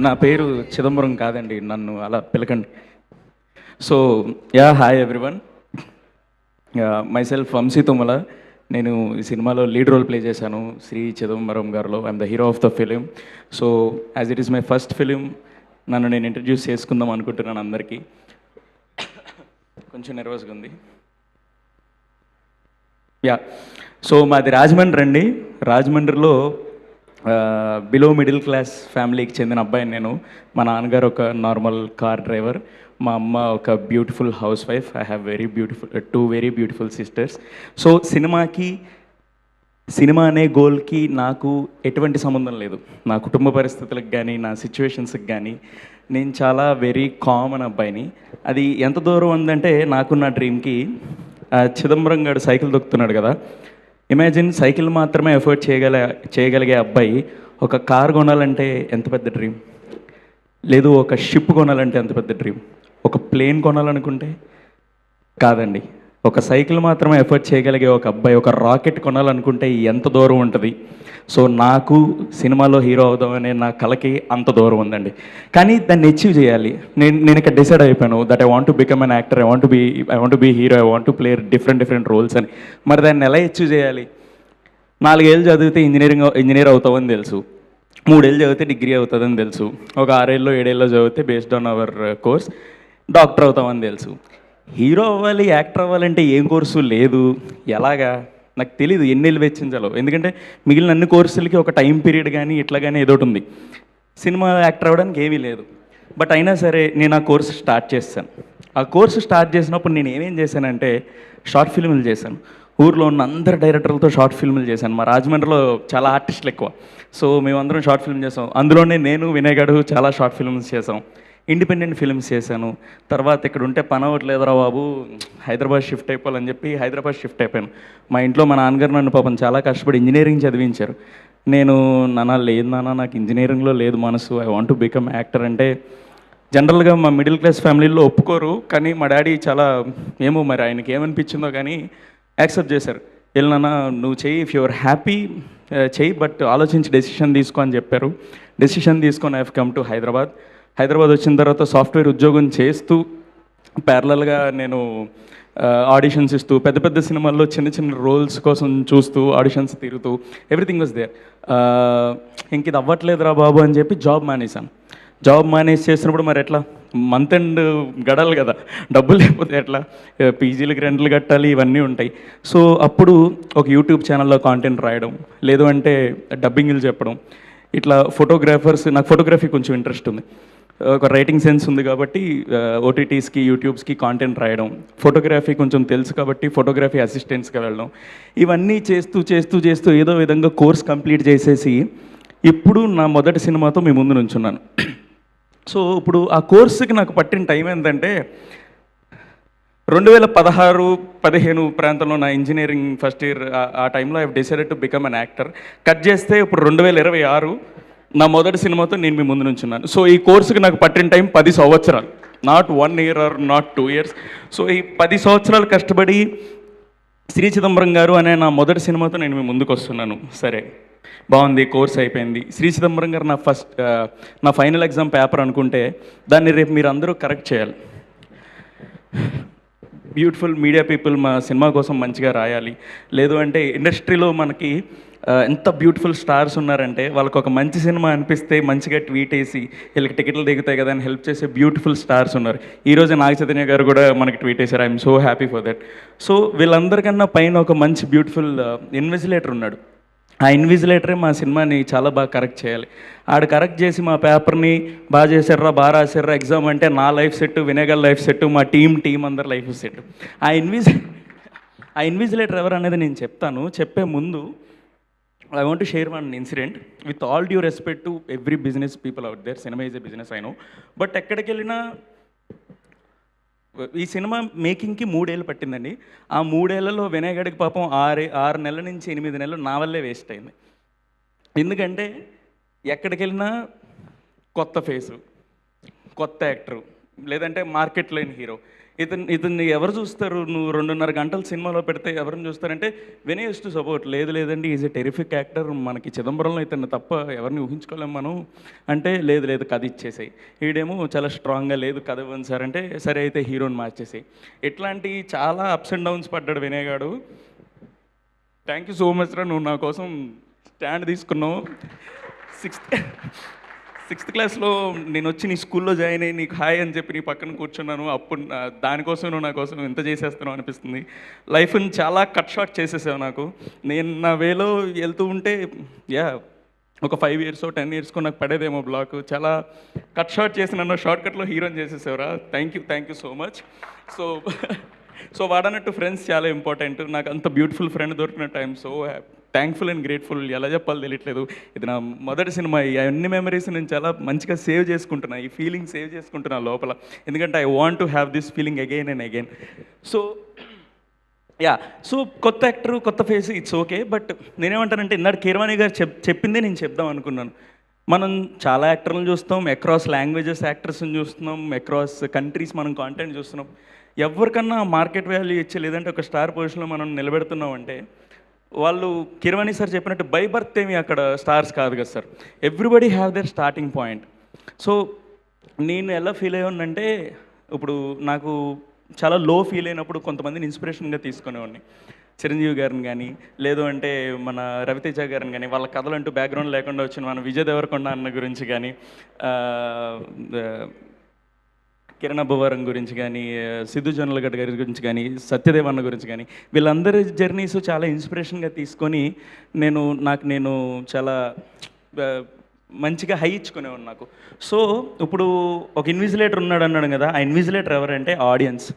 నా పేరు చిదంబరం కాదండి, నన్ను అలా పిలకండి. So hi everyone. Myself Vamshi Tummala. నేను ఈ సినిమాలో లీడ్ రోల్ ప్లే చేశాను శ్రీ చిదంబరం గారిలో. I'm the hero of the film. So as it is my first film, నన్ను నేను ఇంట్రడ్యూస్ చేసుకుందాం అనుకుంటున్నాను అందరికీ. కొంచెం నర్వస్గా ఉంది. సో మాది రాజమండ్రి అండి. రాజమండ్రిలో బిలో మిడిల్ క్లాస్ ఫ్యామిలీకి చెందిన అబ్బాయిని నేను. మా నాన్నగారు ఒక నార్మల్ కార్ డ్రైవర్, మా అమ్మ ఒక beautiful house wife. I have two very beautiful sisters. So cinema అనే గోల్కి నాకు ఎటువంటి సంబంధం లేదు. నా కుటుంబ పరిస్థితులకు కానీ నా సిచ్యువేషన్స్కి కానీ నేను చాలా వెరీ కామన్ అబ్బాయిని. అది ఎంత దూరం ఉందంటే నాకున్న డ్రీమ్కి చిదంబరం గారు సైకిల్ దొక్కుతున్నాడు కదా, ఇమాజిన్ సైకిల్ మాత్రమే ఎఫర్ట్ చేయగలిగే అబ్బాయి ఒక కార్ కొనాలంటే ఎంత పెద్ద డ్రీమ్, లేదు ఒక షిప్ కొనాలంటే ఎంత పెద్ద డ్రీమ్, ఒక ప్లేన్ కొనాలనుకుంటే కాదండి, ఒక సైకిల్ మాత్రమే ఎఫర్ట్ చేయగలిగే ఒక అబ్బాయి ఒక రాకెట్ కొనాలనుకుంటే ఎంత దూరం ఉంటుంది. సో నాకు సినిమాలో హీరో అవుదామనే నా కలకి అంత దూరం ఉందండి. కానీ దాన్ని అచీవ్ చేయాలి. నేను ఇక్కడ డిసైడ్ అయిపోయాను that I want to become an actor, I want be hero, I want to play different roles అని. మరి దాన్ని ఎలా అచీవ్ చేయాలి? 4 ఏళ్ళు చదివితే ఇంజనీర్ అవుతామని తెలుసు, 3 ఏళ్ళు చదివితే డిగ్రీ అవుతుందని తెలుసు, ఒక 6 ఏళ్ళు 7 ఏళ్ళు చదివితే based on hour course doctor అవుతామని తెలుసు. హీరో అవ్వాలి, యాక్టర్ అవ్వాలంటే ఏం కోర్సు లేదు. ఎలాగా నాకు తెలీదు, ఎన్నేళ్ళు వెచ్చించాలో. ఎందుకంటే మిగిలిన అన్ని కోర్సులకి ఒక టైం పీరియడ్ కానీ ఇట్లా కానీ ఏదోటి ఉంది. సినిమా యాక్టర్ అవ్వడానికి ఏమీ లేదు. బట్ అయినా సరే నేను ఆ కోర్సు స్టార్ట్ చేశాను. ఆ కోర్సు స్టార్ట్ చేసినప్పుడు నేను ఏమేం చేశానంటే షార్ట్ ఫిల్మ్లు చేశాను. ఊర్లో ఉన్న అందరు డైరెక్టర్లతో షార్ట్ ఫిల్మ్లు చేశాను. మా రాజమండ్రిలో చాలా ఆర్టిస్టులు ఎక్కువ. సో మేమందరం షార్ట్ ఫిల్మ్ చేసాం. అందులోనే నేను వినయ్ గడు చాలా షార్ట్ ఫిల్మ్స్ చేసాం. ఇండిపెండెంట్ ఫిల్మ్స్ చేశాను. తర్వాత ఇక్కడ ఉంటే పని అవ్వట్లేదురా బాబు, హైదరాబాద్ షిఫ్ట్ అయిపోవాలని చెప్పి హైదరాబాద్ షిఫ్ట్ అయిపోయాను. మా ఇంట్లో మా నాన్నగారు నన్ను పాపం చాలా కష్టపడి ఇంజనీరింగ్ చదివించారు. నేను లేదు నాన్న, నాకు ఇంజనీరింగ్లో లేదు మనసు, I want to become actor అంటే జనరల్గా మా మిడిల్ క్లాస్ ఫ్యామిలీలో ఒప్పుకోరు. కానీ మా డాడీ చాలా ఏమో మరి ఆయనకి ఏమనిపించిందో కానీ యాక్సెప్ట్ చేశారు. నాన్న నువ్వు చెయ్యి, ఇఫ్ యువర్ హ్యాపీ చెయ్యి, బట్ ఆలోచించి డెసిషన్ తీసుకో అని చెప్పారు. డెసిషన్ తీసుకొని I have come to Hyderabad వచ్చిన తర్వాత సాఫ్ట్వేర్ ఉద్యోగం చేస్తూ ప్యారలల్గా నేను ఆడిషన్స్ ఇస్తూ పెద్ద పెద్ద సినిమాల్లో చిన్న చిన్న రోల్స్ కోసం చూస్తూ ఆడిషన్స్ తిరుగుతూ ఎవ్రీథింగ్ వాజ్ దేర్. ఇంక ఇది అవ్వట్లేదురా బాబు అని చెప్పి జాబ్ మానేసి చేసినప్పుడు మరి ఎట్లా, మంత్ ఎండ్ గడాలి కదా, డబ్బులు లేకపోతే ఎట్లా, పీజీలకి రెంట్లు కట్టాలి, ఇవన్నీ ఉంటాయి. సో అప్పుడు ఒక యూట్యూబ్ ఛానల్లో కాంటెంట్ రాయడం, లేదు అంటే డబ్బింగ్లు చెప్పడం, ఇట్లా నాకు ఫోటోగ్రఫీ కొంచెం ఇంట్రెస్ట్ ఉంది, ఒక రైటింగ్ సెన్స్ ఉంది కాబట్టి ఓటీటీస్కి యూట్యూబ్స్కి కాంటెంట్ రాయడం, ఫోటోగ్రఫీ కొంచెం తెలుసు కాబట్టి ఫోటోగ్రఫీ అసిస్టెంట్స్గా వెళ్ళడం, ఇవన్నీ చేస్తూ ఏదో విధంగా కోర్స్ కంప్లీట్ చేసేసి ఇప్పుడు నా మొదటి సినిమాతో మీ ముందు నుంచున్నాను. సో ఇప్పుడు ఆ కోర్సుకి నాకు పట్టిన టైం ఏంటంటే 2016-15 ప్రాంతంలో నా ఇంజనీరింగ్ ఫస్ట్ ఇయర్. ఆ టైంలో I decided to become an actor. Cut చేస్తే ఇప్పుడు 2026 నా మొదటి సినిమాతో నేను మీ ముందు నుంచున్నాను. సో ఈ కోర్సుకి నాకు పట్టిన టైం 10 సంవత్సరాలు, not 1 year or not 2 years. So ఈ 10 సంవత్సరాలు కష్టపడి శ్రీ చిదంబరం గారు అనే నా మొదటి సినిమాతో నేను మీ ముందుకు వస్తున్నాను. సరే బాగుంది, కోర్స్ అయిపోయింది. శ్రీ చిదంబరం గారు నా ఫైనల్ ఎగ్జామ్ పేపర్ అనుకుంటే దాన్ని రేపు మీరు అందరూ కరెక్ట్ చేయాలి. బ్యూటిఫుల్ మీడియా పీపుల్ మా సినిమా కోసం మంచిగా రాయాలి, లేదు అంటే ఇండస్ట్రీలో మనకి ఎంత బ్యూటిఫుల్ స్టార్స్ ఉన్నారంటే వాళ్ళకు ఒక మంచి సినిమా అనిపిస్తే మంచిగా ట్వీట్ వేసి వీళ్ళకి టికెట్లు దిగుతాయి కదా అని హెల్ప్ చేసే బ్యూటిఫుల్ స్టార్స్ ఉన్నారు. ఈరోజు నాగ చైతన్య గారు కూడా మనకి ట్వీట్ వేశారు. I'm so happy for that. So వీళ్ళందరికన్నా పైన ఒక మంచి బ్యూటిఫుల్ ఇన్విజిలేటర్ ఉన్నాడు. ఆ ఇన్విజిలేటరే మా సినిమాని చాలా బాగా కరెక్ట్ చేయాలి. ఆడు కరెక్ట్ చేసి మా పేపర్ని బాగా చేశారా, బాగా రాశారా, ఎగ్జామ్ అంటే నా లైఫ్ సెట్, వినేగల్ లైఫ్ సెట్, మా టీం అందరి లైఫ్ సెట్. ఆ ఇన్విజిలేటర్ ఎవరు అనేది నేను చెప్తాను. చెప్పే ముందు I want to share one incident with all due respect to every business people out there. Cinema is a business I know, but ఎక్కడికి వెళ్ళినా ఈ సినిమా మేకింగ్కి 3 ఏళ్ళు పట్టిందండి. ఆ 3 ఏళ్లలో వినయ్ గడికి పాపం 6 నెలల నుంచి 8 నెలలు నా వల్లే వేస్ట్ అయింది. ఎందుకంటే ఎక్కడికి వెళ్ళినా కొత్త ఫేసు, కొత్త యాక్టరు, లేదంటే మార్కెట్ లేని హీరో, ఇతన్ని ఎవరు చూస్తారు, నువ్వు 2.5 గంటలు సినిమాలో పెడితే ఎవరిని చూస్తారంటే వినయ్ టు సపోర్ట్, లేదు లేదండి ఈజ్ ఎ టెరిఫిక్ యాక్టర్, మనకి చిదంబరంలో ఇతన్ని తప్ప ఎవరిని ఊహించుకోలేం మనం అంటే, లేదు లేదు కథ ఇచ్చేసాయి. ఈడేమో చాలా స్ట్రాంగ్గా, లేదు కథ ఇవ్వండి సార్ అంటే, సరే అయితే హీరోని మార్చేసాయి. ఇట్లాంటి చాలా అప్స్ అండ్ డౌన్స్ పడ్డాడు వినయ్ గాడు. థ్యాంక్ యూ సో మచ్ రా, నువ్వు నా కోసం స్టాండ్ తీసుకున్నావు. సిక్స్త్ క్లాస్లో నేను వచ్చి నీ స్కూల్లో జాయిన్ అయ్యి నీకు హాయ్ అని చెప్పి నీ పక్కన కూర్చున్నాను. అప్పుడు దానికోసం నువ్వు నా కోసం ఎంత చేసేస్తున్నావు అనిపిస్తుంది. లైఫ్ని చాలా కట్ షార్ట్ చేసేసావు నాకు. నేను నా వేలో వెళ్తూ ఉంటే ఒక 5 years 10 years నాకు పడేదేమో బ్లాక్. చాలా కట్ షార్ట్ చేసి నన్ను షార్ట్ కట్లో హీరోని చేసేసావురా. Thank you so much. So వాడన్నట్టు ఫ్రెండ్స్ చాలా ఇంపార్టెంట్. నాకు అంత బ్యూటిఫుల్ ఫ్రెండ్ దొరికిన time so thankful and grateful. ఎలా చెప్పాలో తెలియట్లేదు. ఇది నా మొదటి సినిమా. అన్ని మెమరీస్ నేను చాలా మంచిగా సేవ్ చేసుకుంటున్నా, ఈ ఫీలింగ్ సేవ్ చేసుకుంటున్నా లోపల. ఎందుకంటే I want to have this feeling again and again. So కొత్త యాక్టర్, కొత్త ఫేస్, ఇట్స్ ఓకే. బట్ నేనేమంటానంటే, ఇందాక కీరవాణి గారు చెప్పిందే నేను చెప్దాం అనుకున్నాను. మనం చాలా యాక్టర్లను చూస్తాం, అక్రాస్ లాంగ్వేజెస్ యాక్టర్స్ని చూస్తున్నాం, అక్రాస్ కంట్రీస్ మనం కాంటెంట్ చూస్తున్నాం. ఎవరికన్నా మార్కెట్ వాల్యూ ఇచ్చే, లేదంటే ఒక స్టార్ పొజిషన్లో మనం నిలబెడుతున్నాం అంటే, వాళ్ళు కీరవాణి సార్ చెప్పినట్టు బై బర్త్ ఏమి అక్కడ స్టార్స్ కాదు కదా sir. Everybody have their starting point. So నేను ఎలా ఫీల్ అయ్యానంటే, ఇప్పుడు నాకు చాలా లో ఫీల్ అయినప్పుడు కొంతమందిని ఇన్స్పిరేషన్గా తీసుకునేవాడిని. చిరంజీవి గారిని కానీ, లేదు అంటే మన రవితేజ గారిని కానీ, వాళ్ళ కథలు అంటూ బ్యాక్గ్రౌండ్ లేకుండా వచ్చిన మన విజయ్ దేవరకొండ అన్న గురించి కానీ, కిరణ్ అబ్బవరం గురించి కానీ, సిద్ధు జొన్నలగడ్డ గారి గురించి కానీ, సత్యదేవ్ అన్న గురించి కానీ, వీళ్ళందరి జర్నీస్ చాలా ఇన్స్పిరేషన్గా తీసుకొని నేను చాలా మంచిగా హై ఇచ్చుకునేవాడు నాకు. సో ఇప్పుడు ఒక ఇన్విజిలేటర్ ఉన్నాడు అన్నాడు కదా, ఆ ఇన్విజిలేటర్ ఎవరంటే ఆడియన్స్.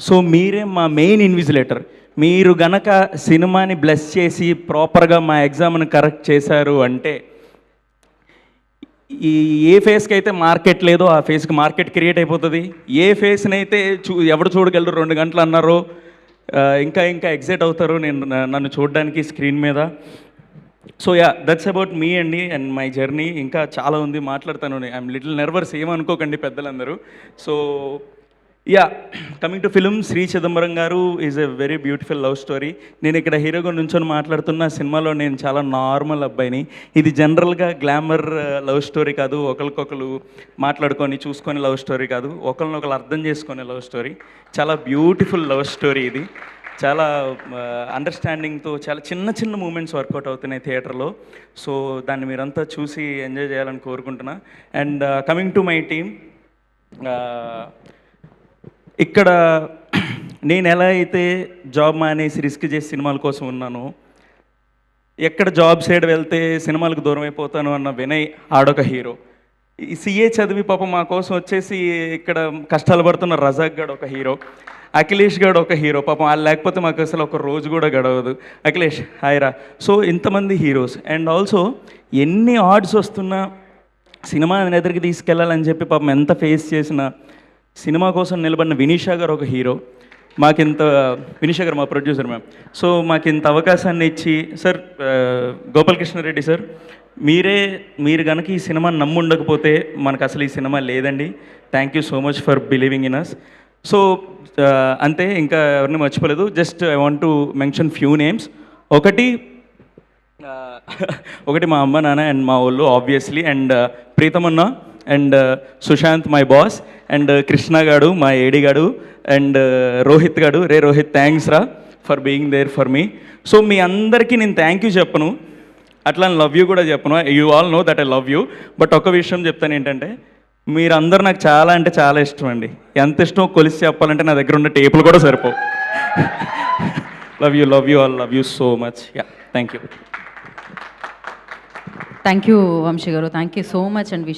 సో మీరే మా మెయిన్ ఇన్విజిలేటర్. మీరు గనక సినిమాని బ్లెస్ చేసి ప్రాపర్గా మా ఎగ్జామ్ని కరెక్ట్ చేశారు అంటే, ఏ ఫేస్కి అయితే మార్కెట్ లేదో ఆ ఫేస్కి మార్కెట్ క్రియేట్ అయిపోతుంది. ఏ ఫేస్ని అయితే ఎవడు చూడగలరు 2 గంటలు అన్నారో ఇంకా ఎగ్జైట్ అవుతారు నన్ను చూడడానికి స్క్రీన్ మీద. సో దట్స్ అబౌట్ మీ అండి అండ్ మై జర్నీ. ఇంకా చాలా ఉంది, మాట్లాడతాను. ఐఎమ్ లిటిల్ నర్వస్, ఏమనుకోకండి పెద్దలందరూ. So coming to film, Shri Chidambaram garu is a very beautiful love story. నేను ఇక్కడ హీరోగా నుంచొని మాట్లాడుతున్న సినిమాలో నేను చాలా నార్మల్ అబ్బాయిని. ఇది జనరల్గా గ్లామర్ లవ్ స్టోరీ కాదు, ఒకరికొకరు మాట్లాడుకొని చూసుకొని లవ్ స్టోరీ కాదు, ఒకరినొకరు అర్థం చేసుకునే లవ్ స్టోరీ. చాలా బ్యూటిఫుల్ లవ్ స్టోరీ ఇది. చాలా అండర్స్టాండింగ్తో చాలా చిన్న మూమెంట్స్ వర్కౌట్ అవుతున్నాయి థియేటర్లో. సో దాన్ని మీరంతా చూసి ఎంజాయ్ చేయాలని కోరుకుంటున్నా. And coming to my team, ఇక్కడ నేను ఎలా అయితే జాబ్ మానేసి రిస్క్ చేసి సినిమాల కోసం ఉన్నానో, ఎక్కడ జాబ్ సైడ్ వెళ్తే సినిమాలకు దూరం అయిపోతాను అన్న వినయ్ ఆడొక హీరో. ఈ సిఏ చదివి పాపం మా కోసం వచ్చేసి ఇక్కడ కష్టాలు పడుతున్న రజాక్ గడ్ ఒక హీరో, అఖిలేష్ గడ్ ఒక హీరో. పాపం వాళ్ళు లేకపోతే మాకు అసలు ఒక రోజు కూడా గడవదు. అఖిలేష్ హాయ్రా. సో ఇంతమంది హీరోస్. అండ్ ఆల్సో ఎన్ని ఆర్డ్స్ వస్తున్నా సినిమా ఎదురికి తీసుకెళ్ళాలని చెప్పి పాపం ఎంత ఫేస్ చేసినా సినిమా కోసం నిలబడిన వినీషా గారు ఒక హీరో. వినీషా గారు మా ప్రొడ్యూసర్ మ్యామ్. సో మాకు ఇంత అవకాశాన్ని ఇచ్చి, సార్ గోపాలకృష్ణారెడ్డి సార్, మీరు కనుక ఈ సినిమాని నమ్ముండకపోతే మనకు అసలు ఈ సినిమా లేదండి. Thank you so much for believing in us. So అంతే, ఇంకా ఎవరిని మర్చిపోలేదు. Just I want to mention few names. ఒకటి మా అమ్మ నాన్న అండ్ మా వాళ్ళు ఆబ్వియస్లీ, అండ్ ప్రీతమన్న and Sushanth my boss, and Krishna గాడు మా ఏడి గాడు, అండ్ రోహిత్ గాడు. రోహిత్ థ్యాంక్స్ రా for being there for me. So మీ అందరికీ నేను థ్యాంక్ యూ చెప్పను, అట్లా లవ్ యూ కూడా చెప్పను. You all know that I love you. But ఒక విషయం చెప్తాను ఏంటంటే, మీరందరూ నాకు చాలా అంటే చాలా ఇష్టం అండి. ఎంత ఇష్టమో కొలిసి చెప్పాలంటే నా దగ్గర ఉన్న టేపులు కూడా సరిపోవు. Love you all, love you so much. Thank you Vamshi garu. Thank you so much and wish